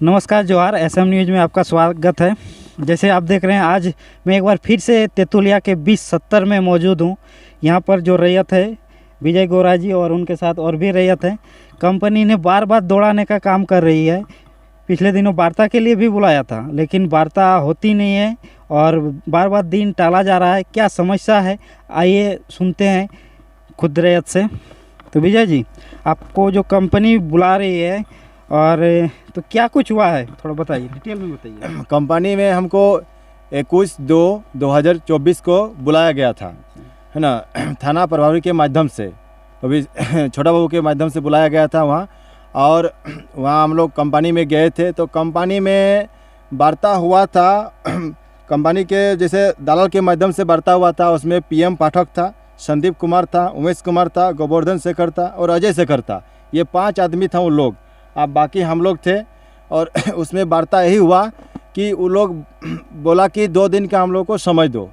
नमस्कार जोहार, SM news में आपका स्वागत है। जैसे आप देख रहे हैं, आज मैं एक बार फिर से तेतुलिया के 2070 में मौजूद हूँ। यहाँ पर जो रैयत है विजय गोरा जी और उनके साथ और भी रैयत है। कंपनी ने बार बार दौड़ाने का काम कर रही है। पिछले दिनों वार्ता के लिए भी बुलाया था, लेकिन वार्ता होती नहीं है और बार बार दिन टाला जा रहा है। क्या समस्या है, आइए सुनते हैं खुद रैयत से। तो विजय जी, आपको जो कंपनी बुला रही है और तो क्या कुछ हुआ है, थोड़ा बताइए, डिटेल में बताइए। कंपनी में हमको 21/2/2024 को बुलाया गया था, है ना। थाना प्रभारी के माध्यम से, अभी छोटा बाबू के माध्यम से बुलाया गया था वहाँ। और वहाँ हम लोग कंपनी में गए थे, तो कंपनी में वार्ता हुआ था। कंपनी के जैसे दलाल के माध्यम से वार्ता हुआ था। उसमें PM पाठक था, संदीप कुमार था, उमेश कुमार था, गोवर्धन शेखर था और अजय शेखर था। ये 5 आदमी था उन लोग। अब बाकी हम लोग थे। और उसमें वार्ता यही हुआ कि वो लोग बोला कि 2 दिन का हम लोग को समय दो।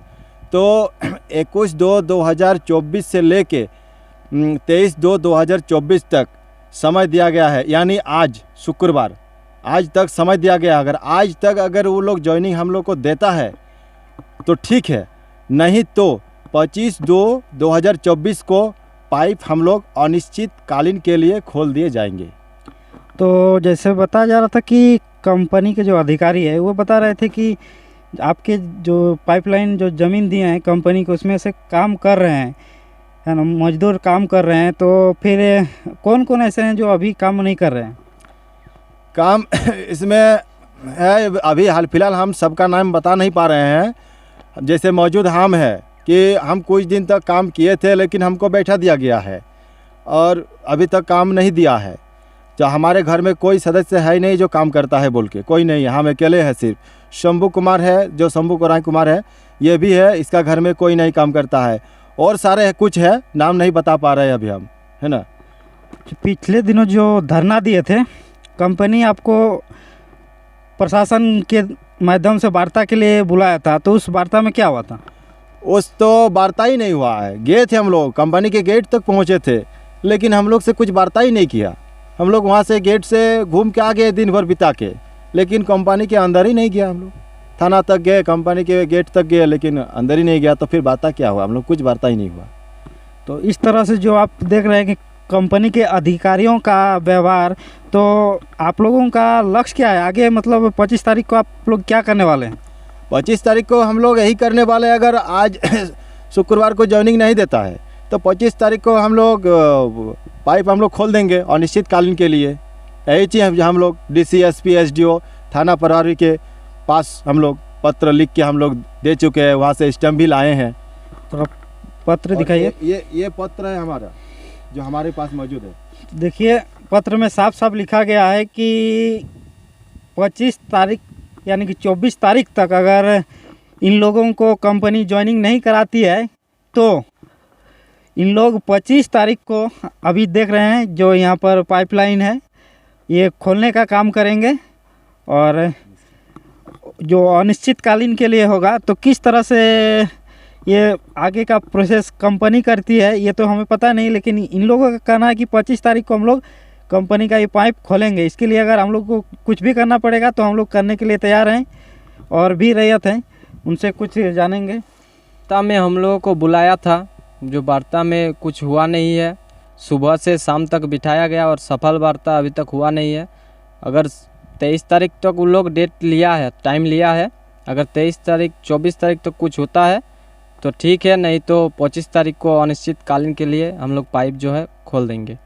तो 21/2/2024 से लेके 23/2/2024 तक समय दिया गया है, यानी आज शुक्रवार, आज तक समय दिया गया। अगर आज तक अगर वो लोग ज्वाइनिंग हम लोग को देता है तो ठीक है, नहीं तो 25/2/2024 को पाइप हम लोग अनिश्चितकालीन के लिए खोल दिए जाएंगे। तो जैसे बताया जा रहा था कि कंपनी के जो अधिकारी है वो बता रहे थे कि आपके जो पाइपलाइन जो ज़मीन दिए हैं कंपनी को, उसमें से काम कर रहे हैं, है ना, मजदूर काम कर रहे हैं। तो फिर कौन कौन ऐसे हैं जो अभी काम नहीं कर रहे हैं? काम इसमें है, अभी हाल फिलहाल हम सबका नाम बता नहीं पा रहे हैं। जैसे मौजूद हम है कि हम कुछ दिन तक काम किए थे, लेकिन हमको बैठा दिया गया है और अभी तक काम नहीं दिया है। तो हमारे घर में कोई सदस्य है ही नहीं जो काम करता है बोल के, कोई नहीं है, हम अकेले हैं। सिर्फ शंभू कुमार है, जो शंभू गोराई कुमार है, ये भी है, इसका घर में कोई नहीं काम करता है। और सारे कुछ है, नाम नहीं बता पा रहे हैं अभी हम, है ना। पिछले दिनों जो धरना दिए थे, कंपनी आपको प्रशासन के माध्यम से वार्ता के लिए बुलाया था, तो उस वार्ता में क्या हुआ था? उस तो वार्ता ही नहीं हुआ है। गए थे हम लोग, कंपनी के गेट तक पहुँचे थे, लेकिन हम लोग से कुछ वार्ता ही नहीं किया। हम लोग वहाँ से गेट से घूम के आ गए दिन भर बिता के, लेकिन कंपनी के अंदर ही नहीं गया। हम लोग थाना तक गए, कंपनी के गेट तक गए, लेकिन अंदर ही नहीं गया। तो फिर वार्ता क्या हुआ? हम लोग कुछ वार्ता ही नहीं हुआ। तो इस तरह से जो आप देख रहे हैं कि कंपनी के अधिकारियों का व्यवहार, तो आप लोगों का लक्ष्य क्या है आगे? मतलब 25 तारीख को आप लोग क्या करने वाले हैं? 25 तारीख को हम लोग यही करने वाले हैं। अगर आज शुक्रवार को ज्वाइनिंग नहीं देता है तो 25 तारीख को हम लोग पाइप हम लोग खोल देंगे अनिश्चितकालीन के लिए। यही चीज़ हम लोग DC SP SDO थाना प्रभारी के पास हम लोग पत्र लिख के हम लोग दे चुके हैं। वहाँ से स्टैम्प भी लाए हैं। तो पत्र दिखाइए। ये पत्र है हमारा, जो हमारे पास मौजूद है। देखिए, पत्र में साफ साफ लिखा गया है कि 25 तारीख यानी कि 24 तारीख तक अगर इन लोगों को कंपनी ज्वाइनिंग नहीं कराती है तो इन लोग 25 तारीख को, अभी देख रहे हैं जो यहाँ पर पाइपलाइन है, ये खोलने का काम करेंगे। और जो अनिश्चितकालीन के लिए होगा, तो किस तरह से ये आगे का प्रोसेस कंपनी करती है ये तो हमें पता नहीं, लेकिन इन लोगों का कहना है कि 25 तारीख को हम लोग कंपनी का ये पाइप खोलेंगे। इसके लिए अगर हम लोग को कुछ भी करना पड़ेगा तो हम लोग करने के लिए तैयार हैं। और भी रैयत हैं, उनसे कुछ जानेंगे। वार्ता में हम लोगों को बुलाया था, जो वार्ता में कुछ हुआ नहीं है। सुबह से शाम तक बिठाया गया और सफल वार्ता अभी तक हुआ नहीं है। अगर 23 तारीख तक उन लोग डेट लिया है, टाइम लिया है, अगर 23 तारीख 24 तारीख तक कुछ होता है तो ठीक है, नहीं तो 25 तारीख को अनिश्चितकालीन के लिए हम लोग पाइप जो है खोल देंगे।